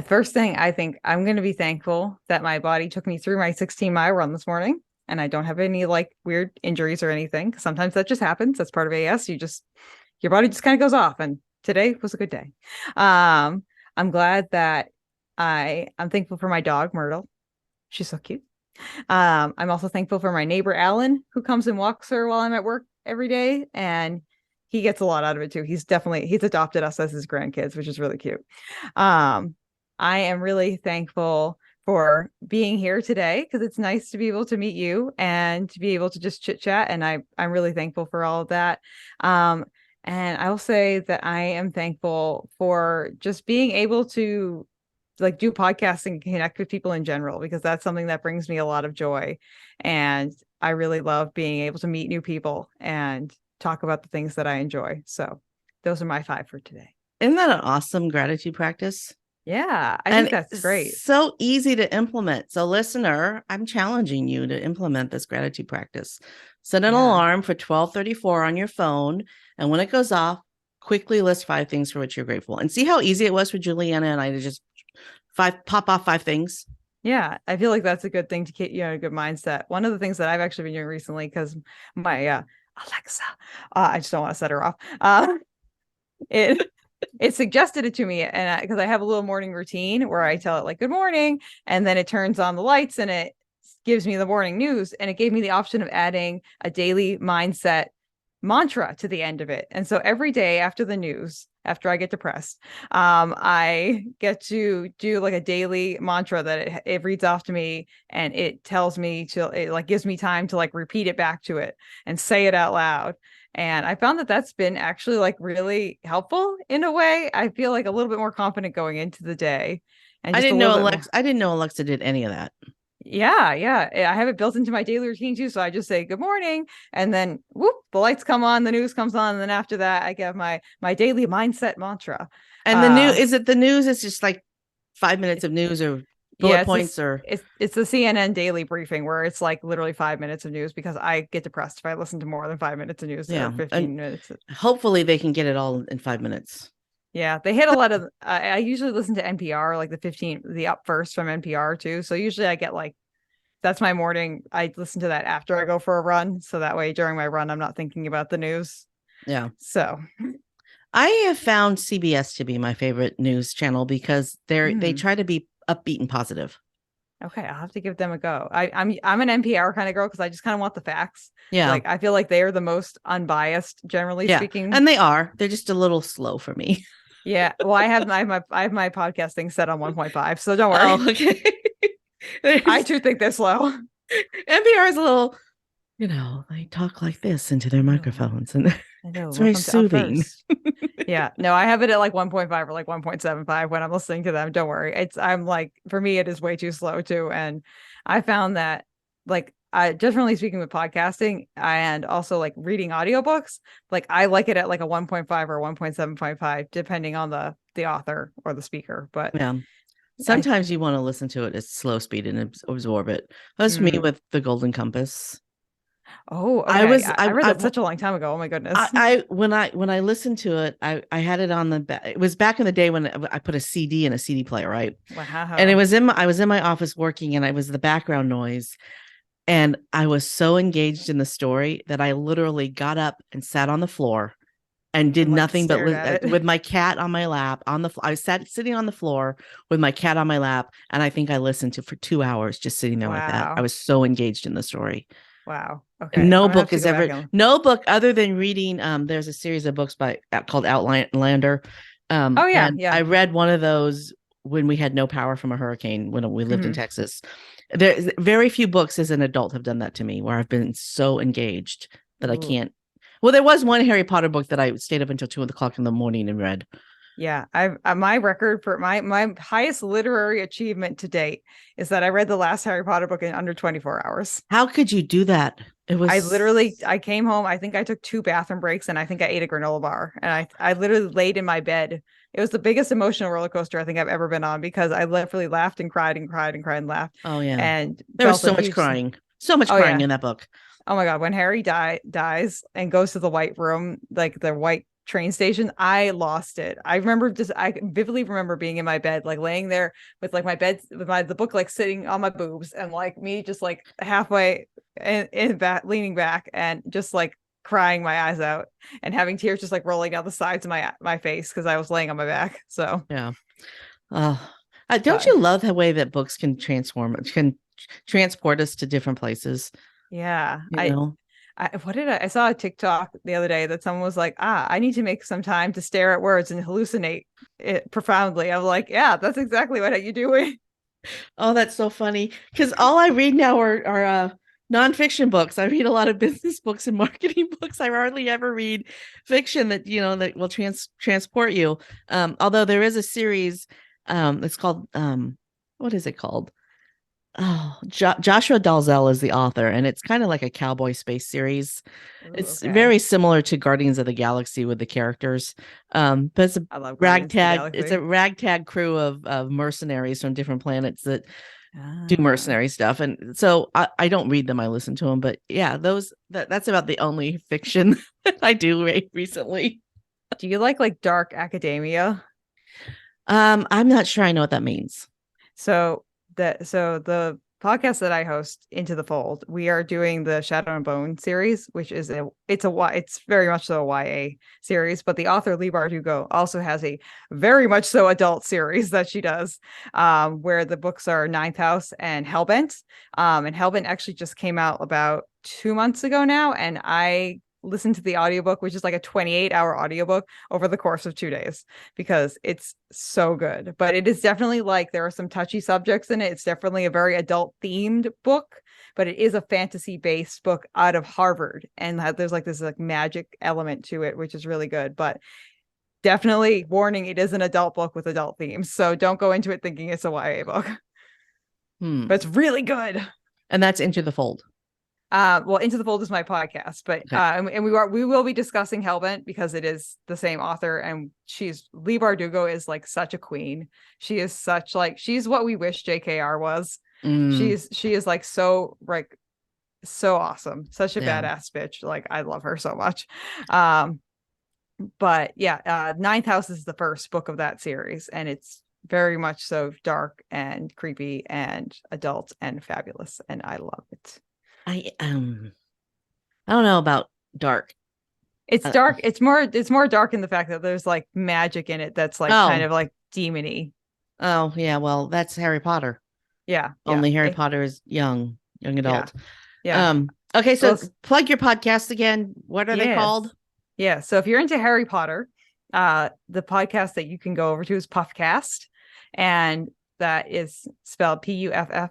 first thing, I think I'm going to be thankful that my body took me through my 16-mile run this morning, and I don't have any like weird injuries or anything. Sometimes that just happens. That's part of AS. Your body just kind of goes off, and today was a good day. I'm glad that I'm thankful for my dog Myrtle. She's so cute. I'm also thankful for my neighbor Alan, who comes and walks her while I'm at work every day, and he gets a lot out of it too. He's adopted us as his grandkids, which is really cute. I am really thankful for being here today because it's nice to be able to meet you and to be able to just chit chat. And I'm really thankful for all of that. And I will say that I am thankful for just being able to like do podcasting and connect with people in general, because that's something that brings me a lot of joy. And I really love being able to meet new people and talk about the things that I enjoy. So those are my 5 for today. Isn't that an awesome gratitude practice? Yeah, I think that's great. So easy to implement. So listener, I'm challenging you to implement this gratitude practice. Set an alarm for 12:34 on your phone. And when it goes off, quickly list 5 things for which you're grateful, and see how easy it was for Juliana and I to just pop off 5 things. Yeah, I feel like that's a good thing to keep, a good mindset. One of the things that I've actually been doing recently, because my Alexa, I just don't want to set her off. It suggested it to me, and because I have a little morning routine where I tell it like good morning, and then it turns on the lights and it gives me the morning news, and it gave me the option of adding a daily mindset mantra to the end of it. And so every day after the news, after I get depressed, I get to do like a daily mantra that it reads off to me, and it tells me it like gives me time to like repeat it back to it and say it out loud. And I found that that's been actually like really helpful in a way. I feel like a little bit more confident going into the day. And I didn't know Alexa did any of that. Yeah. I have it built into my daily routine too. So I just say good morning, and then whoop, the lights come on, the news comes on, and then after that, I give my daily mindset mantra. And the news? It's just like 5 minutes of news or bullet points, or it's the CNN daily briefing where it's like literally 5 minutes of news, because I get depressed if I listen to more than 5 minutes of news or 15 minutes. Hopefully they can get it all in 5 minutes. Yeah, they hit a lot of. I usually listen to NPR, like the up first from NPR too. So usually I get like, that's my morning. I listen to that after I go for a run, so that way during my run I'm not thinking about the news. Yeah. So I have found CBS to be my favorite news channel because they try to be upbeat and positive. Okay, I'll have to give them a go. I'm an NPR kind of girl because I just kind of want the facts. Yeah, like I feel like they are the most unbiased, generally speaking, and they're just a little slow for me. Yeah, well, I have my podcasting set on 1.5, so don't worry. Oh, okay. I too think they're slow. NPR is a little, they talk like this into their microphones, and it's very soothing. Yeah, no, I have it at like 1.5 or like 1.75 when I'm listening to them. Don't worry. I'm like, for me, it is way too slow too. And I found that like, generally speaking with podcasting and also like reading audiobooks, like I like it at like a 1.5 or 1.75, depending on the author or the speaker. But yeah, sometimes you want to listen to it at slow speed and absorb it. That's me with The Golden Compass. Oh, okay. I read that such a long time ago. Oh my goodness. When I listened to it, I had it on the back. It was back in the day when I put a CD in a CD player, right? Wow. And I was in my office working, and I was the background noise. And I was so engaged in the story that I literally got up and sat on the floor and did nothing but with my cat on my lap on the floor. I was sitting on the floor with my cat on my lap, and I think I listened to for 2 hours just sitting there like that. I was so engaged in the story. Wow. Okay. No book other than reading. There's a series of books called Outlander. I read one of those when we had no power from a hurricane when we lived in Texas. There's very few books as an adult have done that to me, where I've been so engaged that I can't. Well, there was one Harry Potter book that I stayed up until 2:00 in the morning and read. Yeah, my record for my highest literary achievement to date is that I read the last Harry Potter book in under 24 hours. How could you do that? It was. I came home. I think I took 2 bathroom breaks and I think I ate a granola bar. And I literally laid in my bed. It was the biggest emotional roller coaster I think I've ever been on because I literally laughed and cried and cried and cried and laughed. Oh yeah. And There was felt a so much huge. crying. So much Oh crying yeah. in that book. Oh my God. When Harry dies and goes to the white room, like the white train station, I lost it. I vividly remember being in my bed, like laying there with like the book like sitting on my boobs and like me just like halfway in back, leaning back and just like crying my eyes out and having tears just like rolling down the sides of my face because I was laying on my back. So yeah. Don't but, you love the way that books can transport us to different places? yeah, You know? I saw a TikTok the other day that someone was like, I need to make some time to stare at words and hallucinate it profoundly. I'm like, yeah, that's exactly what you're doing. Oh, that's so funny. Because all I read now are nonfiction books. I read a lot of business books and marketing books. I hardly ever read fiction that, that will transport you. Although there is a series, it's called, what is it called? Oh, Joshua Dalzell is the author, and it's kind of like a cowboy space series. Ooh, It's okay. very similar to Guardians of the Galaxy with the characters. But it's I love Guardians of the ragtag. Galaxy. It's a ragtag crew of mercenaries from different planets that do mercenary stuff. And so I don't read them. I listen to them. But yeah, that's about the only fiction that I do read recently. Do you like dark academia? I'm not sure I know what that means. So the podcast that I host, Into the Fold, we are doing the Shadow and Bone series, which is it's very much so a YA series, but the author Leigh Bardugo also has a very much so adult series that she does, where the books are Ninth House and Hellbent. And Hellbent actually just came out about 2 months ago now, and I listened to the audiobook, which is like a 28-hour audiobook over the course of 2 days because it's so good. But it is definitely like there are some touchy subjects in it. It's definitely a very adult themed book, but it is a fantasy based book out of Harvard. And there's like this like magic element to it, which is really good. But definitely warning, it is an adult book with adult themes. So don't go into it thinking it's a YA book. But it's really good. And that's Into the Fold. Well, Into the Fold is my podcast, but Okay. and we will be discussing Hellbent because it is the same author, and Leigh Bardugo is like such a queen. She is such she's what we wish JKR was. She is like so awesome, such a badass bitch. Like I love her so much. But yeah, Ninth House is the first book of that series, and it's very much so dark and creepy and adult and fabulous, and I love it. I don't know about dark. It's dark. It's more dark in the fact that there's like magic in it that's like kind of like demony. Oh yeah, well that's Harry Potter. Yeah. Only Harry Potter is young adult. Yeah. Okay, so plug your podcast again. What are they called? Yeah. So if you're into Harry Potter, the podcast that you can go over to is Puffcast, and that is spelled PUFFCAST,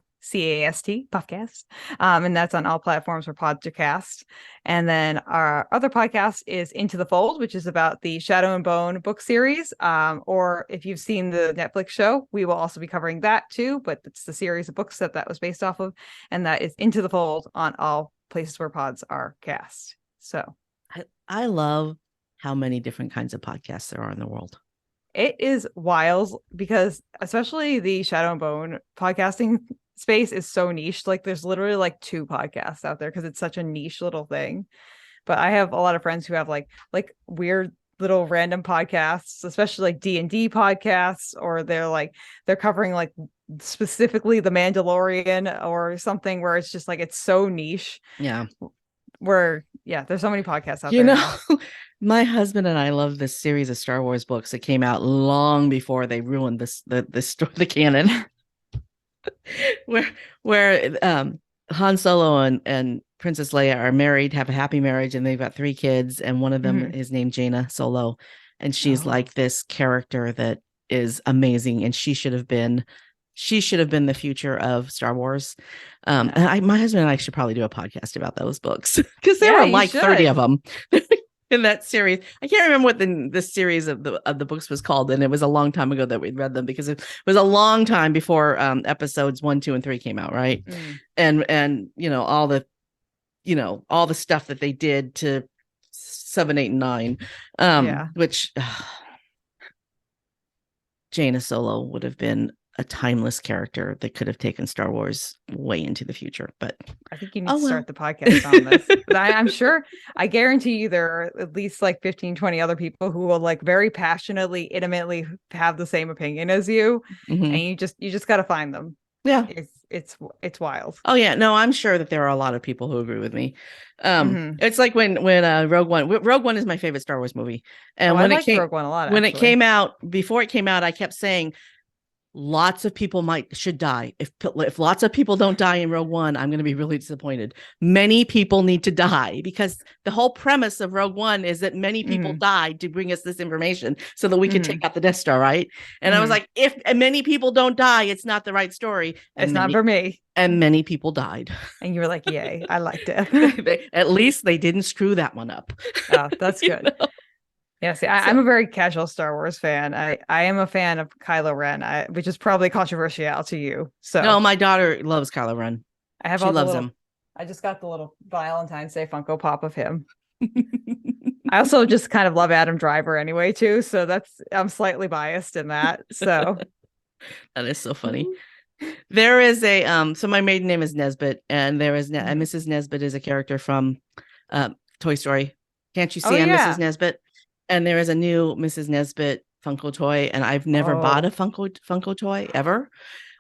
Puffcast. And that's on all platforms where pods are cast. And then our other podcast is Into the Fold, which is about the Shadow and Bone book series. Or if you've seen the Netflix show, we will also be covering that too. But it's the series of books that was based off of. And that is Into the Fold on all places where pods are cast. So I love how many different kinds of podcasts there are in the world. It is wild because especially the Shadow and Bone podcasting space is so niche. Like there's literally like 2 podcasts out there because it's such a niche little thing. But I have a lot of friends who have like weird little random podcasts, especially like D&D podcasts, or they're covering like specifically the Mandalorian or something where it's just like it's so niche. Yeah. There's so many podcasts out there now. My husband and I love this series of Star Wars books that came out long before they ruined the canon. where Han Solo and Princess Leia are married, have a happy marriage, and they've got 3 kids, and one of them is named Jaina Solo, and she's like this character that is amazing, and she should have been the future of Star Wars. And my husband and I should probably do a podcast about those books because there were like 30 of them in that series. I can't remember what the series of the books was called, and it was a long time ago that we'd read them because it was a long time before episodes 1, 2, and 3 came out, right? And all the all the stuff that they did to 7, 8, and 9, which Jaina Solo would have been a timeless character that could have taken Star Wars way into the future. But I think you need to start the podcast on this. I'm sure, I guarantee you there are at least like 15, 20 other people who will like very passionately, intimately have the same opinion as you. And you just got to find them. Yeah. It's wild. Oh yeah. No, I'm sure that there are a lot of people who agree with me. It's like when Rogue One is my favorite Star Wars movie. And when I liked Rogue One a lot, when it came out, before it came out, I kept saying, lots of people should die. If lots of people don't die in Rogue One, I'm going to be really disappointed. Many people need to die, because the whole premise of Rogue One is that many people died to bring us this information so that we could take out the Death Star, right? And I was like, if many people don't die, it's not the right story. And it's not for me. And many people died. And you were like, yay, I liked it. At least they didn't screw that one up. Oh, that's good. Yeah, see, I'm a very casual Star Wars fan. I am a fan of Kylo Ren, which is probably controversial to you. So no, my daughter loves Kylo Ren. She loves him. I just got the little Valentine's Day Funko Pop of him. I also just kind of love Adam Driver anyway too, so I'm slightly biased in that. So that is so funny. There is so my maiden name is Nesbitt, and there is Mrs. Nesbitt is a character from Toy Story. Can't you see I'm Mrs. Nesbitt? And there is a new Mrs. Nesbitt Funko toy, and I've never bought a Funko toy ever,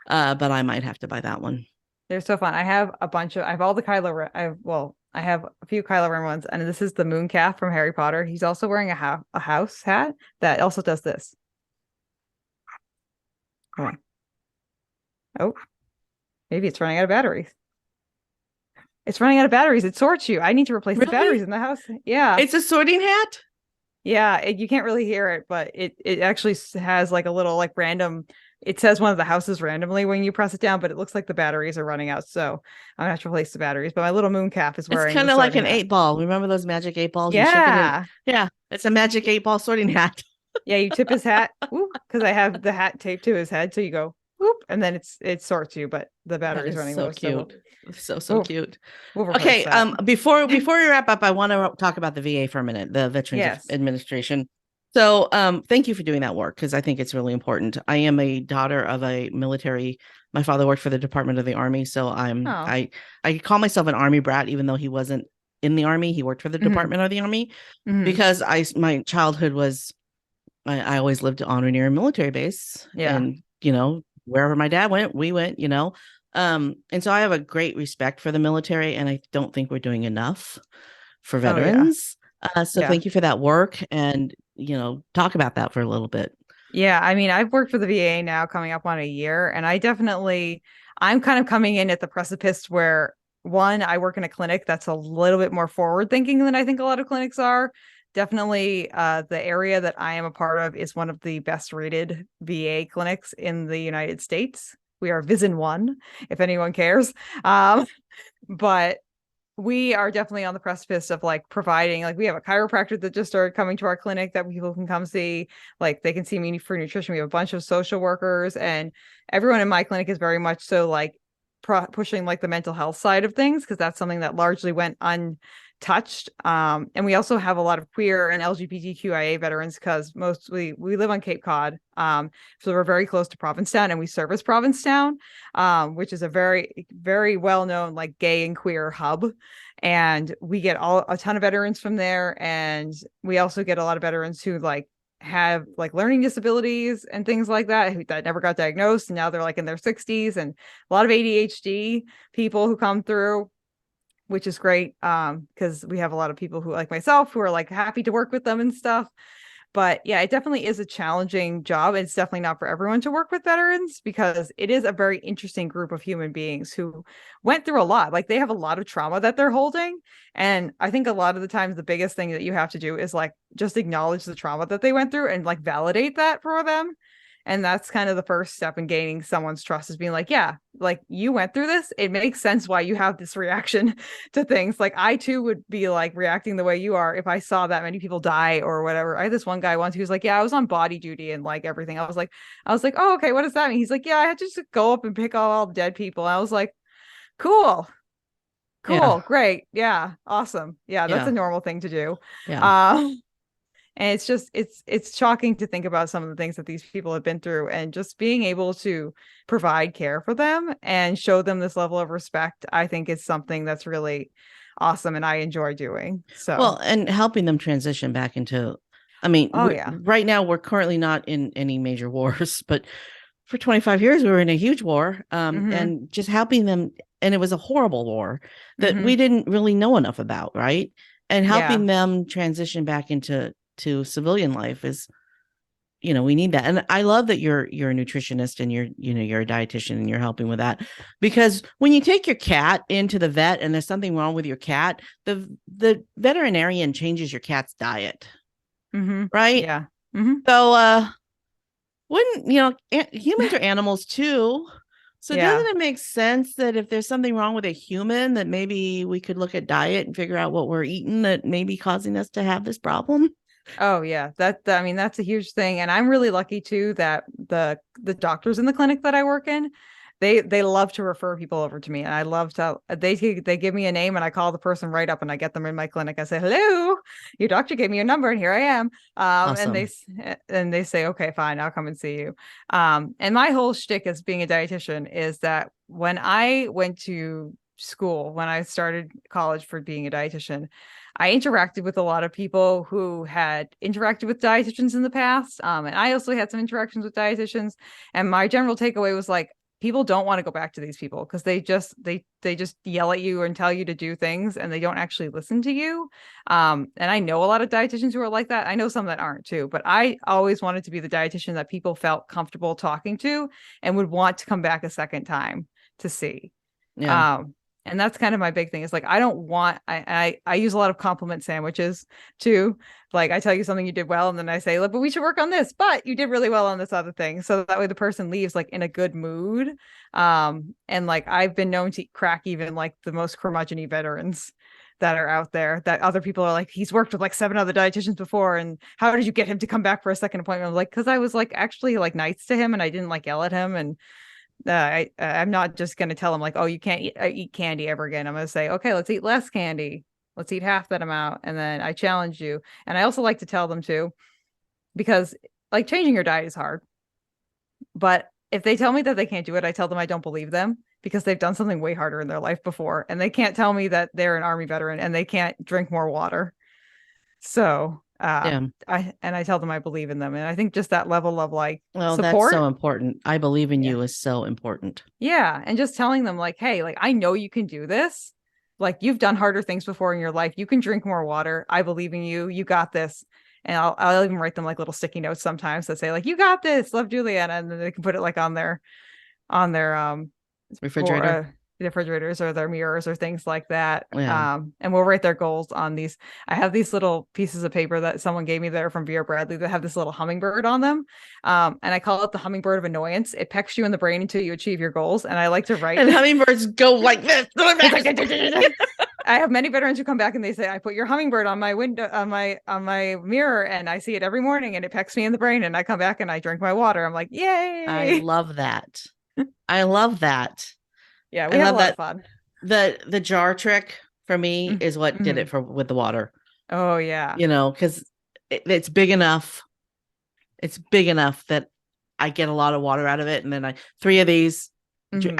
but I might have to buy that one. They're so fun. I have all the Kylo Ren. I have a few Kylo Ren ones, and this is the moon calf from Harry Potter. He's also wearing a house hat that also does this. Oh, maybe it's running out of batteries. It's running out of batteries. It sorts you. I need to replace the batteries in the house. Yeah. It's a sorting hat? Yeah, you can't really hear it, but it actually has like a little like random, it says one of the houses randomly when you press it down, but it looks like the batteries are running out. So I'm gonna have to replace the batteries. But my little moon calf is wearing, it's kind of like an 8-ball. Remember those magic 8-balls? Yeah. Yeah. It's a magic 8-ball sorting hat. Yeah, you tip his hat, because I have the hat taped to his head. So you go whoop, and then it sorts you, but the battery's running low. Cute. So cute. Okay. Before we wrap up, I want to talk about the VA for a minute, the Veterans Administration. So thank you for doing that work, because I think it's really important. I am a daughter of a military. My father worked for the Department of the Army, so I call myself an Army brat, even though he wasn't in the Army. He worked for the Department of the Army, because my childhood was, I always lived on or near a military base, and wherever my dad went, we went, and so I have a great respect for the military, and I don't think we're doing enough for veterans. Thank you for that work, and talk about that for a little bit. Yeah, I mean, I've worked for the VA now coming up on a year, and I'm kind of coming in at the precipice where, one, I work in a clinic that's a little bit more forward thinking than I think a lot of clinics are. Definitely the area that I am a part of is one of the best rated VA clinics in the United States. We are Vision 1, if anyone cares. But we are definitely on the precipice of like providing, like we have a chiropractor that just started coming to our clinic that people can come see. Like they can see me for nutrition. We have a bunch of social workers, and everyone in my clinic is very much so like pushing like the mental health side of things, because that's something that largely went untouched. And we also have a lot of queer and LGBTQIA veterans, because we live on Cape Cod. So we're very close to Provincetown, and we service Provincetown, which is a very, very well-known like gay and queer hub. And we get a ton of veterans from there. And we also get a lot of veterans who like have like learning disabilities and things like that that never got diagnosed, and now they're like in their 60s, and a lot of ADHD people who come through, which is great, because we have a lot of people who like myself who are like happy to work with them and stuff. But yeah, it definitely is a challenging job. It's definitely not for everyone to work with veterans, because it is a very interesting group of human beings who went through a lot. Like they have a lot of trauma that they're holding. And I think a lot of the times the biggest thing that you have to do is like just acknowledge the trauma that they went through and like validate that for them. And that's kind of the first step in gaining someone's trust, is being like, yeah, like you went through this. It makes sense why you have this reaction to things. Like I too would be like reacting the way you are if I saw that many people die or whatever. I had this one guy once who was like, yeah, I was on body duty and like everything. I was like, oh, okay, what does that mean? He's like, yeah, I had to just go up and pick all the dead people. And I was like, cool. Cool. Great. Yeah. Awesome. Yeah. That's Yeah. a normal thing to do. Yeah. And it's just, it's shocking to think about some of the things that these people have been through, and just being able to provide care for them and show them this level of respect, I think is something that's really awesome and I enjoy doing. So, Well, and helping them transition back into, I mean, right now we're currently not in any major wars, but for 25 years we were in a huge war, and just helping them. And it was a horrible war that we didn't really know enough about, right? And helping them transition back into civilian life is, we need that. And I love that you're a nutritionist and you're a dietitian and you're helping with that, because when you take your cat into the vet and there's something wrong with your cat, the veterinarian changes your cat's diet, right? Yeah. So wouldn't humans are animals too, so doesn't it make sense that if there's something wrong with a human, that maybe we could look at diet and figure out what we're eating that may be causing us to have this problem? Oh yeah, I mean, that's a huge thing. And I'm really lucky too that the doctors in the clinic that I work in, they love to refer people over to me. And I love to, they give me a name and I call the person right up and I get them in my clinic. I say, hello, your doctor gave me your number and here I am. Awesome. And they say, okay, fine, I'll come and see you. And my whole shtick as being a dietitian is that when I went to school, when I started college for being a dietitian, I interacted with a lot of people who had interacted with dietitians in the past. And I also had some interactions with dietitians. And my general takeaway was like, people don't want to go back to these people because they just yell at you and tell you to do things and they don't actually listen to you. And I know a lot of dietitians who are like that. I know some that aren't too, but I always wanted to be the dietitian that people felt comfortable talking to and would want to come back a second time to see. Yeah. And that's kind of my big thing. Is like, I don't want, I use a lot of compliment sandwiches too. Like I tell you something you did well, and then I say, look, but we should work on this, but you did really well on this other thing. So that way the person leaves like in a good mood. And like, I've been known to crack even like the most curmudgeon-y veterans that are out there, that other people are like, he's worked with like 7 other dietitians before. And how did you get him to come back for a second appointment? I'm like, cause I was like, actually like nice to him and I didn't like yell at him. And I'm not just going to tell them like, oh, you can't eat candy ever again. I'm going to say, okay, let's eat less candy. Let's eat half that amount. And then I challenge you. And I also like to tell them too, because like changing your diet is hard. But if they tell me that they can't do it, I tell them I don't believe them because they've done something way harder in their life before. And they can't tell me that they're an Army veteran and they can't drink more water. So I tell them I believe in them. And I think just that level of like support. That's so important. I believe in you is so important. Yeah. And just telling them like, hey, like, I know you can do this. Like you've done harder things before in your life. You can drink more water. I believe in you. You got this. And I'll even write them like little sticky notes sometimes that say like, you got this. Love, Juliana. And then they can put it like on their refrigerators or their mirrors or things like that. And we'll write their goals on these. I have these little pieces of paper that someone gave me there from Vera Bradley that have this little hummingbird on them. And I call it the hummingbird of annoyance. It pecks you in the brain until you achieve your goals. And I like to write. And hummingbirds go like this. I have many veterans who come back and they say, I put your hummingbird on my window, on my mirror, and I see it every morning and it pecks me in the brain. And I come back and I drink my water. I'm like, yay. I love that. I love that. Yeah, we have a lot of fun. The jar trick for me is what did it with the water. Oh yeah. Because it's big enough. It's big enough that I get a lot of water out of it. And then I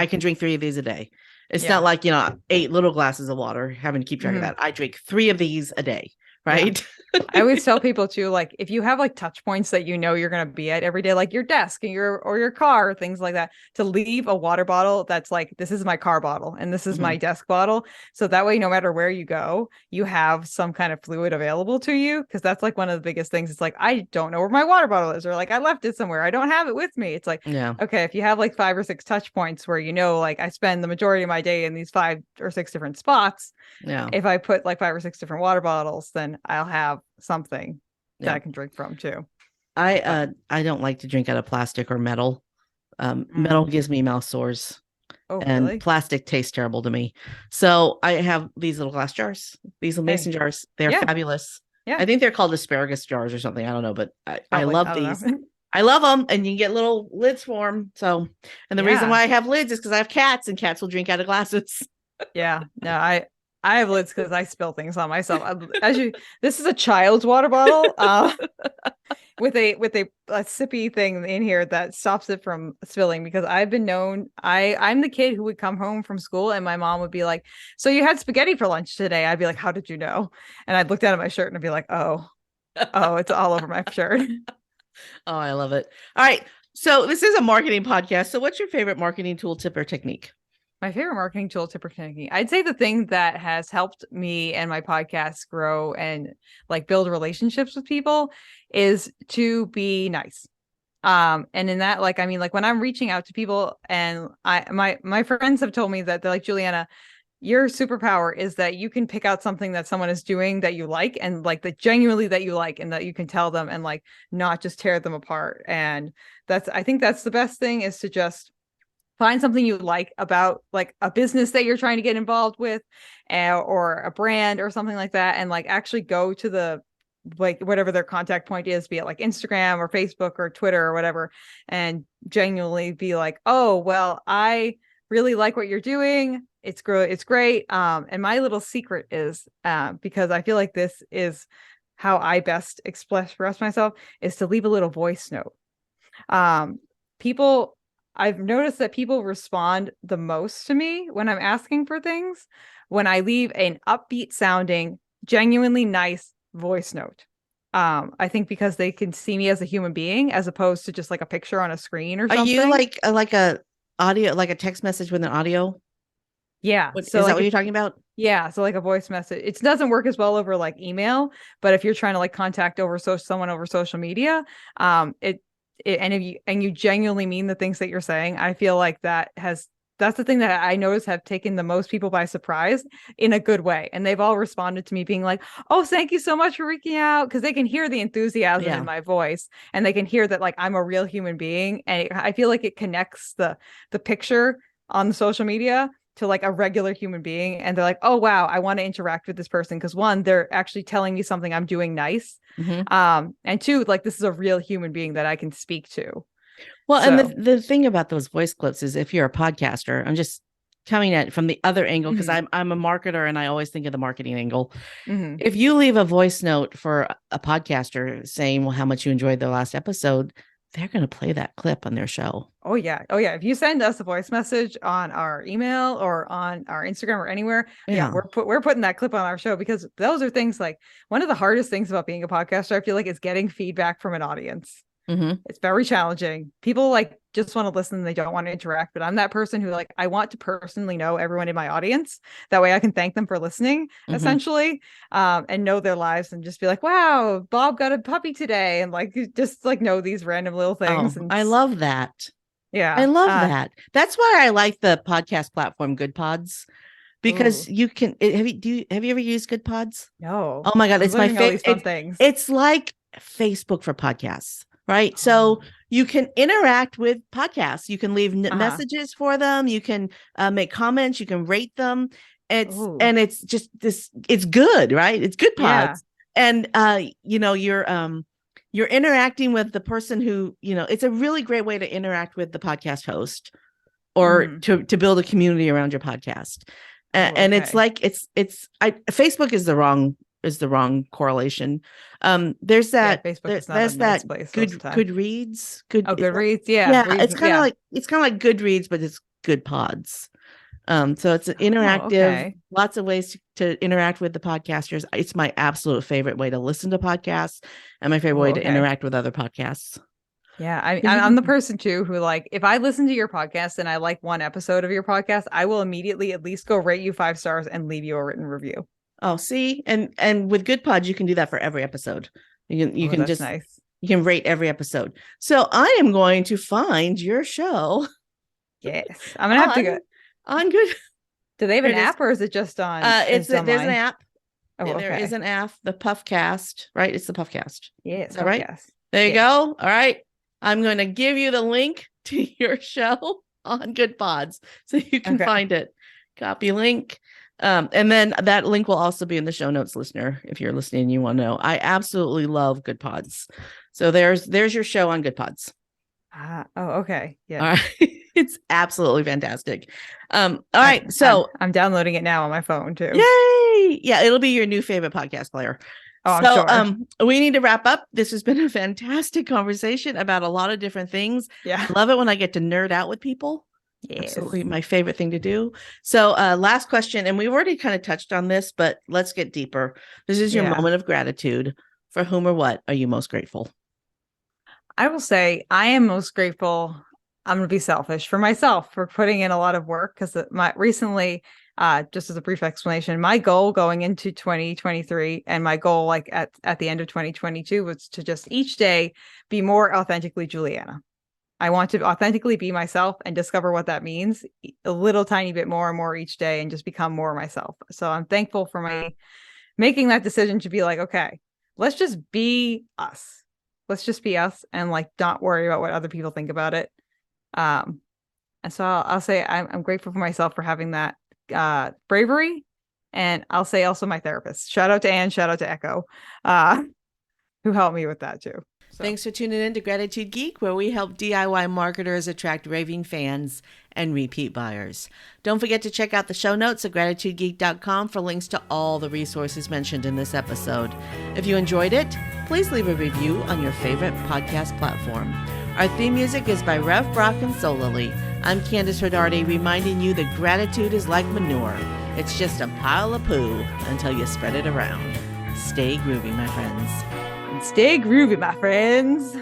can drink 3 of these a day. It's not like, 8 little glasses of water, having to keep track of that. I drink 3 of these a day. Right. Yeah. I always tell people too, like if you have like touch points that you're going to be at every day, like your desk and your car, things like that, to leave a water bottle that's like, this is my car bottle and this is my desk bottle. So that way, no matter where you go, you have some kind of fluid available to you. Cause that's like one of the biggest things. It's like, I don't know where my water bottle is, or like I left it somewhere. I don't have it with me. It's like, okay, if you have like 5 or 6 touch points where, like I spend the majority of my day in these 5 or 6 different spots. Yeah. If I put like 5 or 6 different water bottles, then I'll have something that I can drink from too. I don't like to drink out of plastic or metal. Metal gives me mouth sores. And really? Plastic tastes terrible to me. So I have these little glass jars, these little mason jars. They're fabulous. Yeah. I think they're called asparagus jars or something. I don't know, but I love these. I love them. And you can get little lids for them. So, and the reason why I have lids is because I have cats and cats will drink out of glasses. Yeah, no, I have lids because I spill things on myself. This is a child's water bottle with a sippy thing in here that stops it from spilling, because I've been known. I'm the kid who would come home from school and my mom would be like, "So you had spaghetti for lunch today?" I'd be like, "How did you know?" And I'd look down at my shirt and I'd be like, "Oh, it's all over my shirt." Oh, I love it. All right. So this is a marketing podcast. So what's your favorite marketing tool, tip, or technique? My favorite marketing tool, tip, or technique, I'd say the thing that has helped me and my podcast grow and like build relationships with people is to be nice. And in that, like, I mean, like when I'm reaching out to people, and my friends have told me that they're like, Juliana, your superpower is that you can pick out something that someone is doing that you like, and like that genuinely that you like, and that you can tell them and like not just tear them apart. And I think that's the best thing, is to just find something you like about like a business that you're trying to get involved with, or a brand or something like that, and like actually go to the like whatever their contact point is, be it like Instagram or Facebook or Twitter or whatever, and genuinely be like, oh, well, I really like what you're doing. It's great. And my little secret is, because I feel like this is how I best express myself, is to leave a little voice note. People I've noticed that people respond the most to me when I'm asking for things when I leave an upbeat sounding, genuinely nice voice note. I think because they can see me as a human being as opposed to just like a picture on a screen or Are something. you like a audio, like a text message with an audio? Yeah. Is So that like what you're talking about? yeah, so like a voice message. It doesn't work as well over like email, but if you're trying to like contact someone over social media, and if you genuinely mean the things that you're saying, I feel like that's the thing that I notice have taken the most people by surprise in a good way. And they've all responded to me being like, "Oh, thank you so much for reaching out," because they can hear the enthusiasm in my voice, and they can hear that like I'm a real human being, and I feel like it connects the picture on the social media to like a regular human being, and they're like, "Oh wow, I want to interact with this person," because one, they're actually telling me something I'm doing nice, and two, like this is a real human being that I can speak to. Well, and the thing about those voice clips is, if you're a podcaster, I'm just coming at it from the other angle, because I'm a marketer and I always think of the marketing angle. If you leave a voice note for a podcaster saying, well, how much you enjoyed the last episode, they're going to play that clip on their show. Oh yeah. If you send us a voice message on our email or on our Instagram or anywhere, we're putting that clip on our show, because those are things like, one of the hardest things about being a podcaster, I feel like, is getting feedback from an audience. It's very challenging. People like just want to listen. They don't want to interact, but I'm that person who like, I want to personally know everyone in my audience. That way I can thank them for listening, essentially, and know their lives, and just be like, wow, Bob got a puppy today. And like, just like know these random little things. I love that. Yeah. I love that. That's why I like the podcast platform Good Pods, because you can, have you ever used Good Pods? No. Oh my God. It's my favorite things. It's like Facebook for podcasts. Right. So you can interact with podcasts. You can leave messages for them. You can make comments. You can rate them. It's just this. It's good, right? It's Good Pods, and you're interacting with the person who, it's a really great way to interact with the podcast host, or to build a community around your podcast. And it's like Facebook is the wrong correlation. There's that Facebook there's that place Goodreads. Goodreads. It's kind of like Goodreads, but it's Good Pods. So it's an interactive, lots of ways to interact with the podcasters. It's my absolute favorite way to listen to podcasts, and my favorite way to interact with other podcasts. Yeah, I'm the person too who, like, if I listen to your podcast and I like one episode of your podcast, I will immediately at least go rate you 5 stars and leave you a written review. Oh, see, and with Good Pods, you can do that for every episode. You can just nice. You can rate every episode. So I am going to find your show. Yes, I'm gonna have to go on Good. Do they have an app, or is it just on? There's an app. Oh, okay. There is an app. The Puffcast, right? It's the Puffcast. Yes, is that right? There you go. All right, I'm going to give you the link to your show on Good Pods, so you can find it. Copy link. And then that link will also be in the show notes, listener. If you're listening and you want to know, I absolutely love Good Pods. So there's your show on Good Pods. Oh, okay. Yeah. All right. It's absolutely fantastic. All right. So I'm downloading it now on my phone too. yay. Yeah, it'll be your new favorite podcast player. Oh, So I'm sure. we need to wrap up. This has been a fantastic conversation about a lot of different things. Yeah. I love it when I get to nerd out with people. Yes. Absolutely my favorite thing to do. So last question, and we've already kind of touched on this, but let's get deeper. This is your moment of gratitude. For whom or what are you most grateful? I will say I am most grateful. I'm going to be selfish for myself for putting in a lot of work because recently, just as a brief explanation, my goal going into 2023 and my goal like at the end of 2022 was to just each day be more authentically Juliana. I want to authentically be myself and discover what that means a little tiny bit more and more each day and just become more myself. So I'm thankful for making that decision to be like, okay, let's just be us. Let's just be us and like not worry about what other people think about it. And so I'll say I'm grateful for myself for having that bravery. And I'll say also my therapist. Shout out to Anne, shout out to Echo, who helped me with that too. So. Thanks for tuning in to Gratitude Geek, where we help DIY marketers attract raving fans and repeat buyers. Don't forget to check out the show notes at gratitudegeek.com for links to all the resources mentioned in this episode. If you enjoyed it, please leave a review on your favorite podcast platform. Our theme music is by Rev Brock and Solely. I'm Candice Rodardi, reminding you that gratitude is like manure. It's just a pile of poo until you spread it around. Stay groovy, my friends. Stay groovy, my friends.